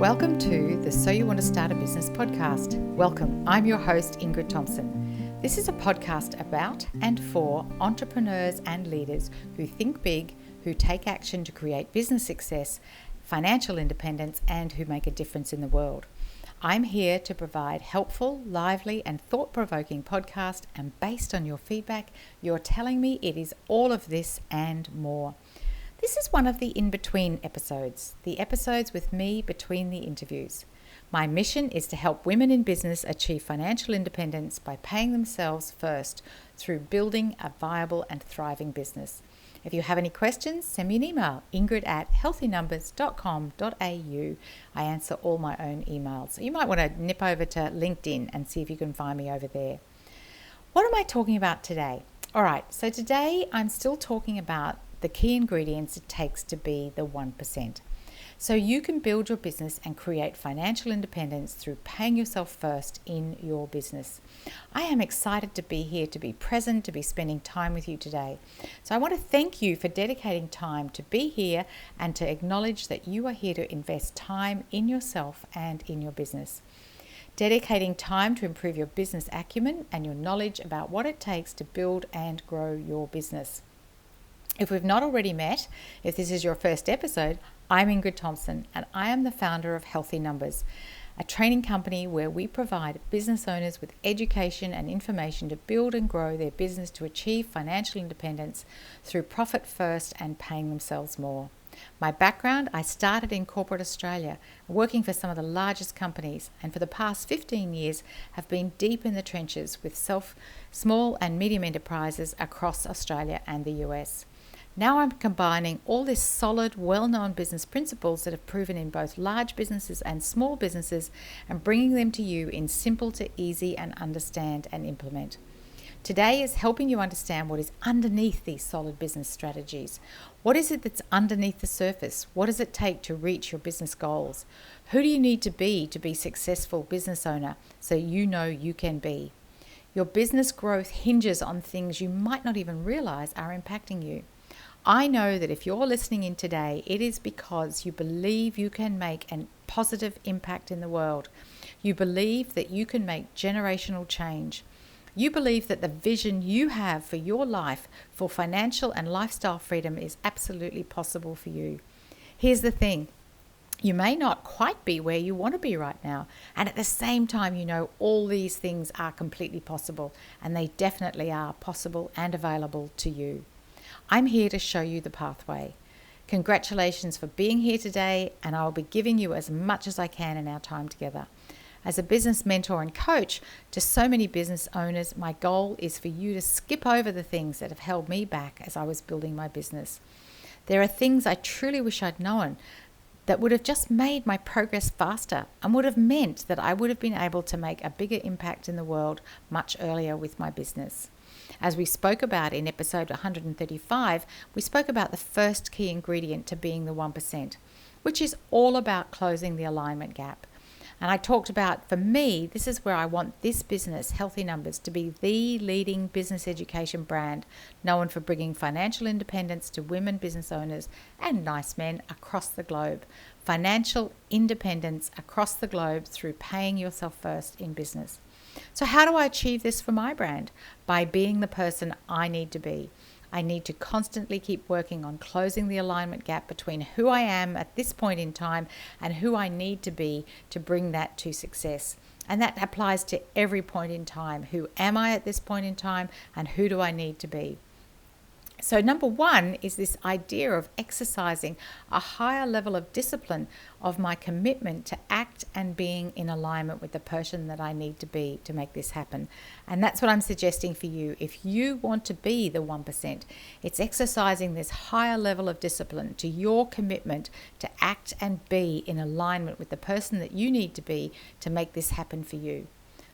Welcome to the So You Want to Start a Business podcast. Welcome. I'm your host, Ingrid Thompson. This is a podcast about and for entrepreneurs and leaders who think big, who take action to create business success, financial independence, and who make a difference in the world. I'm here to provide helpful, lively, and thought-provoking podcast, and based on your feedback, you're telling me it is all of this and more. This is one of the in-between episodes, the episodes with me between the interviews. My mission is to help women in business achieve financial independence by paying themselves first through building a viable and thriving business. If you have any questions, send me an email, ingrid@healthynumbers.com.au. I answer all my own emails. So you might want to nip over to LinkedIn and see if you can find me over there. What am I talking about today? All right, so today I'm still talking about the key ingredients it takes to be the 1%. So you can build your business and create financial independence through paying yourself first in your business. I am excited to be here, to be present, to be spending time with you today. So I want to thank you for dedicating time to be here and to acknowledge that you are here to invest time in yourself and in your business. Dedicating time to improve your business acumen and your knowledge about what it takes to build and grow your business. If we've not already met, if this is your first episode, I'm Ingrid Thompson and I am the founder of Healthy Numbers, a training company where we provide business owners with education and information to build and grow their business to achieve financial independence through profit first and paying themselves more. My background, I started in corporate Australia, working for some of the largest companies, and for the past 15 years have been deep in the trenches with small and medium enterprises across Australia and the US. Now I'm combining all this solid, well-known business principles that have proven in both large businesses and small businesses and bringing them to you in simple to easy and understand and implement. Today is helping you understand what is underneath these solid business strategies. What is it that's underneath the surface? What does it take to reach your business goals? Who do you need to be successful business owner so you know you can be? Your business growth hinges on things you might not even realize are impacting you. I know that if you're listening in today, it is because you believe you can make a positive impact in the world. You believe that you can make generational change. You believe that the vision you have for your life, for financial and lifestyle freedom, is absolutely possible for you. Here's the thing. You may not quite be where you want to be right now, and at the same time you know all these things are completely possible, and they definitely are possible and available to you. I'm here to show you the pathway. Congratulations for being here today, and I'll be giving you as much as I can in our time together. As a business mentor and coach to so many business owners, my goal is for you to skip over the things that have held me back as I was building my business. There are things I truly wish I'd known that would have just made my progress faster and would have meant that I would have been able to make a bigger impact in the world much earlier with my business. As we spoke about in episode 135, we spoke about the first key ingredient to being the 1%, which is all about closing the alignment gap. And I talked about, for me, this is where I want this business, Healthy Numbers, to be the leading business education brand known for bringing financial independence to women business owners and nice men across the globe. Financial independence across the globe through paying yourself first in business. So how do I achieve this for my brand? By being the person I need to be. I need to constantly keep working on closing the alignment gap between who I am at this point in time and who I need to be to bring that to success. And that applies to every point in time. Who am I at this point in time and who do I need to be? So number one is this idea of exercising a higher level of discipline of my commitment to act and being in alignment with the person that I need to be to make this happen. And that's what I'm suggesting for you. If you want to be the 1%, it's exercising this higher level of discipline to your commitment to act and be in alignment with the person that you need to be to make this happen for you.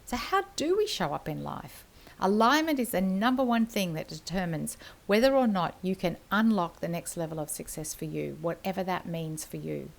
So how do we show up in life? Alignment is the number one thing that determines whether or not you can unlock the next level of success for you, whatever that means for you.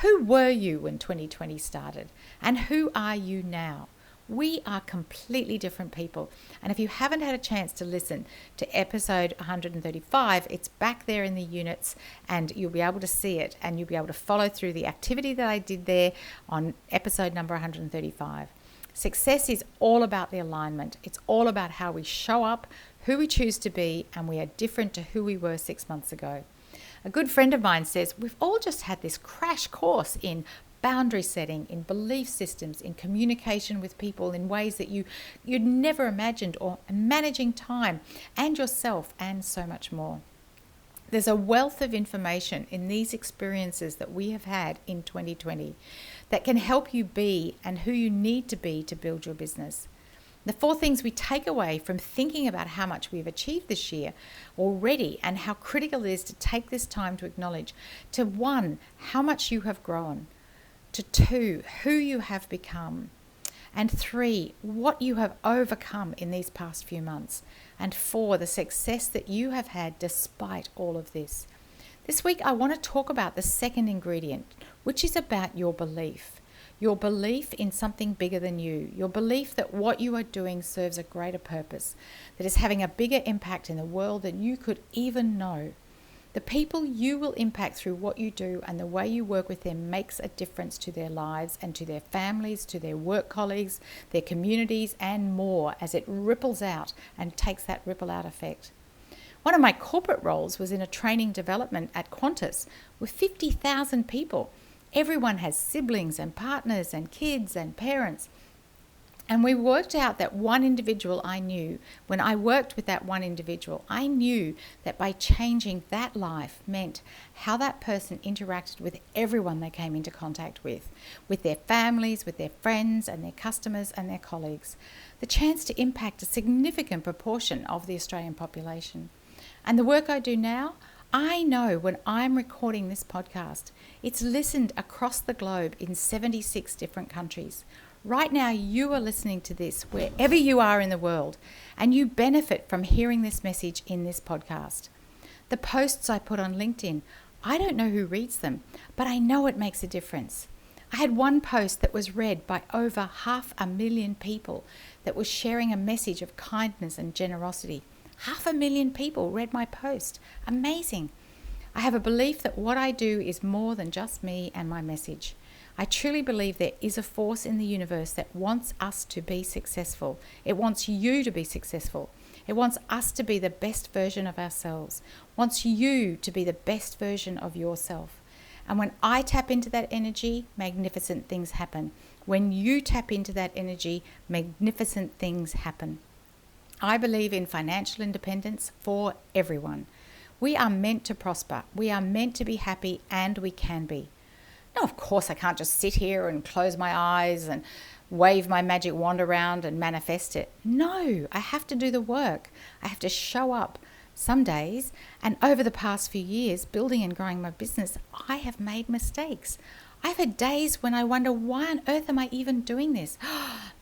Who were you when 2020 started? And who are you now? We are completely different people. And if you haven't had a chance to listen to episode 135, it's back there in the units and you'll be able to see it and you'll be able to follow through the activity that I did there on episode number 135. Success is all about the alignment. It's all about how we show up, who we choose to be, and we are different to who we were 6 months ago. A good friend of mine says, we've all just had this crash course in boundary setting, in belief systems, in communication with people in ways that you'd never imagined, or managing time and yourself, and so much more. There's a wealth of information in these experiences that we have had in 2020 that can help you be and who you need to be to build your business. The 4 things we take away from thinking about how much we've achieved this year already and how critical it is to take this time to acknowledge: to 1, how much you have grown; to 2, who you have become; and 3, what you have overcome in these past few months; and 4, the success that you have had despite all of this. This week I want to talk about the second ingredient, which is about your belief. Your belief in something bigger than you. Your belief that what you are doing serves a greater purpose, that is having a bigger impact in the world than you could even know. The people you will impact through what you do and the way you work with them makes a difference to their lives and to their families, to their work colleagues, their communities, and more, as it ripples out and takes that ripple out effect. One of my corporate roles was in a training development at Qantas with 50,000 people. Everyone has siblings and partners and kids and parents. And we worked out that one individual I knew, when I worked with that one individual, I knew that by changing that life meant how that person interacted with everyone they came into contact with their families, with their friends and their customers and their colleagues. The chance to impact a significant proportion of the Australian population. And the work I do now, I know when I'm recording this podcast, it's listened across the globe in 76 different countries. Right now, you are listening to this wherever you are in the world, and you benefit from hearing this message in this podcast. The posts I put on LinkedIn, I don't know who reads them, but I know it makes a difference. I had one post that was read by over 500,000 people that was sharing a message of kindness and generosity. 500,000 people read my post. Amazing. I have a belief that what I do is more than just me and my message. I truly believe there is a force in the universe that wants us to be successful. It wants you to be successful. It wants us to be the best version of ourselves. It wants you to be the best version of yourself. And when I tap into that energy, magnificent things happen. When you tap into that energy, magnificent things happen. I believe in financial independence for everyone. We are meant to prosper. We are meant to be happy, and we can be. Now, of course, I can't just sit here and close my eyes and wave my magic wand around and manifest it. No, I have to do the work. I have to show up some days. And over the past few years, building and growing my business, I have made mistakes. I've had days when I wonder, why on earth am I even doing this?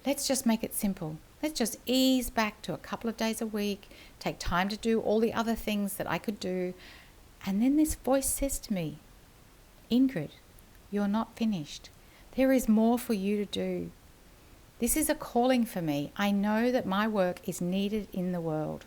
Let's just make it simple. Let's just ease back to a couple of days a week, take time to do all the other things that I could do. And then this voice says to me, Ingrid, you're not finished. There is more for you to do. This is a calling for me. I know that my work is needed in the world.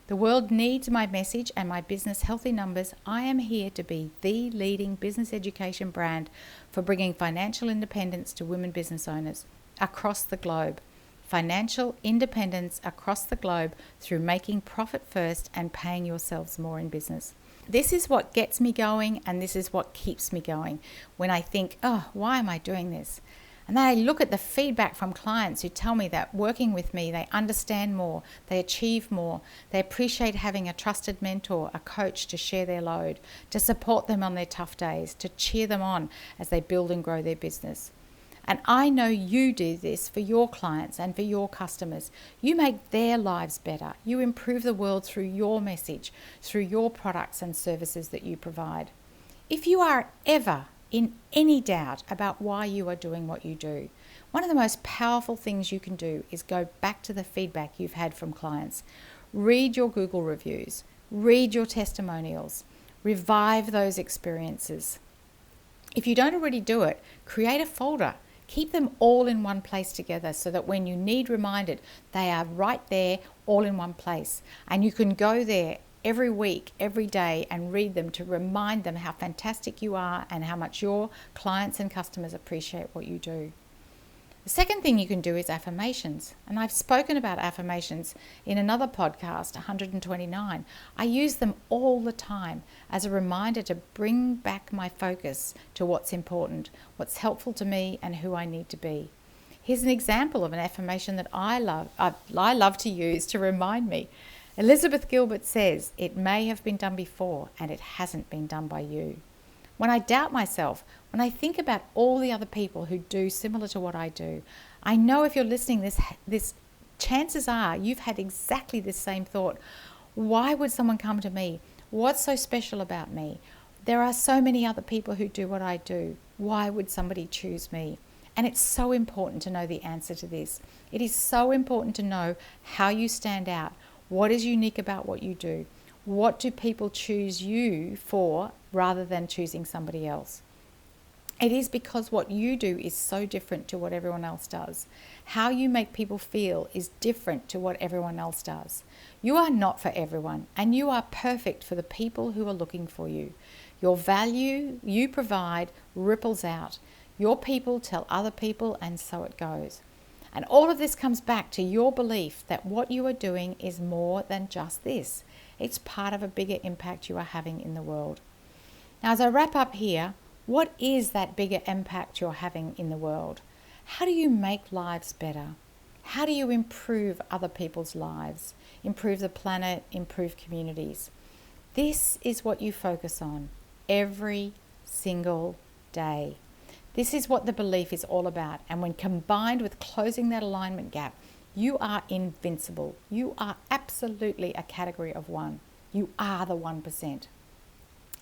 The world needs my message and my business Healthy Numbers. I am here to be the leading business education brand for bringing financial independence to women business owners across the globe. Financial independence across the globe through making profit first and paying yourselves more in business. This is what gets me going, and this is what keeps me going when I think, oh, why am I doing this? And then I look at the feedback from clients who tell me that working with me, they understand more, they achieve more, they appreciate having a trusted mentor, a coach to share their load, to support them on their tough days, to cheer them on as they build and grow their business. And I know you do this for your clients and for your customers. You make their lives better. You improve the world through your message, through your products and services that you provide. If you are ever in any doubt about why you are doing what you do, one of the most powerful things you can do is go back to the feedback you've had from clients. Read your Google reviews, read your testimonials, revive those experiences. If you don't already do it, create a folder. Keep them all in one place together so that when you need reminded, they are right there, all in one place. And you can go there every week, every day, and read them to remind them how fantastic you are and how much your clients and customers appreciate what you do. The second thing you can do is affirmations. And I've spoken about affirmations in another podcast, 129. I use them all the time as a reminder to bring back my focus to what's important, what's helpful to me, and who I need to be. Here's an example of an affirmation that I love to use to remind me. Elizabeth Gilbert says, "It may have been done before, and it hasn't been done by you." When I doubt myself, when I think about all the other people who do similar to what I do, I know if you're listening, this chances are you've had exactly this same thought. Why would someone come to me? What's so special about me? There are so many other people who do what I do. Why would somebody choose me? And it's so important to know the answer to this. It is so important to know how you stand out. What is unique about what you do? What do people choose you for rather than choosing somebody else? It is because what you do is so different to what everyone else does. How you make people feel is different to what everyone else does. You are not for everyone, and you are perfect for the people who are looking for you. Your value you provide ripples out. Your people tell other people, and so it goes. And all of this comes back to your belief that what you are doing is more than just this. It's part of a bigger impact you are having in the world. Now, as I wrap up here, what is that bigger impact you're having in the world? How do you make lives better? How do you improve other people's lives, improve the planet, improve communities? This is what you focus on every single day. This is what the belief is all about. And when combined with closing that alignment gap, you are invincible. You are absolutely a category of one. You are the 1%.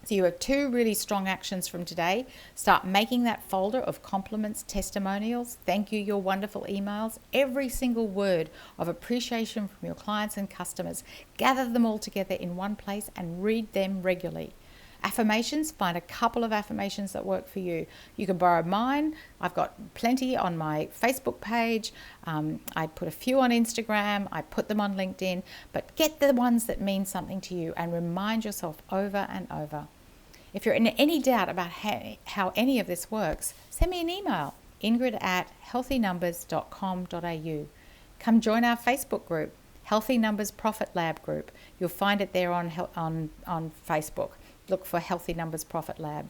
So you have two really strong actions from today. Start making that folder of compliments, testimonials, thank you, your wonderful emails, every single word of appreciation from your clients and customers. Gather them all together in one place and read them regularly. Affirmations, find a couple of affirmations that work for you. You can borrow mine. I've got plenty on my Facebook page. I put a few on Instagram. I put them on LinkedIn. But get the ones that mean something to you and remind yourself over and over. If you're in any doubt about how any of this works, send me an email, ingrid@healthynumbers.com.au. Come join our Facebook group, Healthy Numbers Profit Lab group. You'll find it there on Facebook. Look for Healthy Numbers Profit Lab.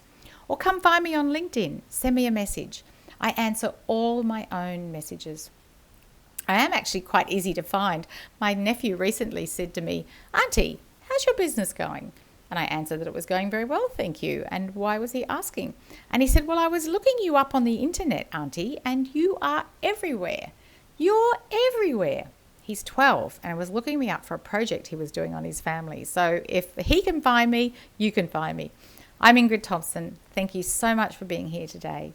Or come find me on LinkedIn. Send me a message. I answer all my own messages. I am actually quite easy to find. My nephew recently said to me, "Auntie, how's your business going?" And I answered that it was going very well, thank you. And why was he asking? And he said, "Well, I was looking you up on the internet, Auntie, and you are everywhere. You're everywhere." He's 12 and was looking me up for a project he was doing on his family. So if he can find me, you can find me. I'm Ingrid Thompson. Thank you so much for being here today.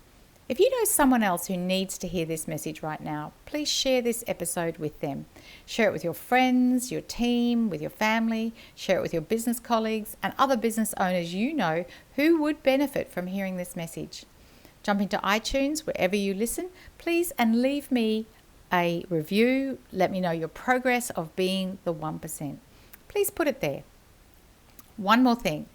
If you know someone else who needs to hear this message right now, please share this episode with them. Share it with your friends, your team, with your family. Share it with your business colleagues and other business owners you know who would benefit from hearing this message. Jump into iTunes, wherever you listen, please, and leave me a review. Let me know your progress of being the 1%. Please put it there. One more thing.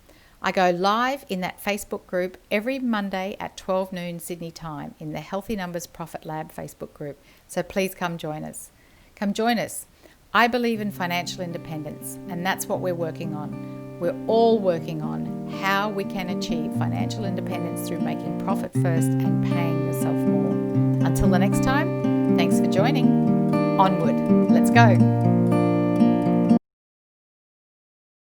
I go live in that Facebook group every Monday at 12 noon Sydney time in the Healthy Numbers Profit Lab Facebook group. So please come join us. Come join us. I believe in financial independence, and that's what we're working on. We're all working on how we can achieve financial independence through making profit first and paying yourself more. Until the next time, thanks for joining. Onward. Let's go.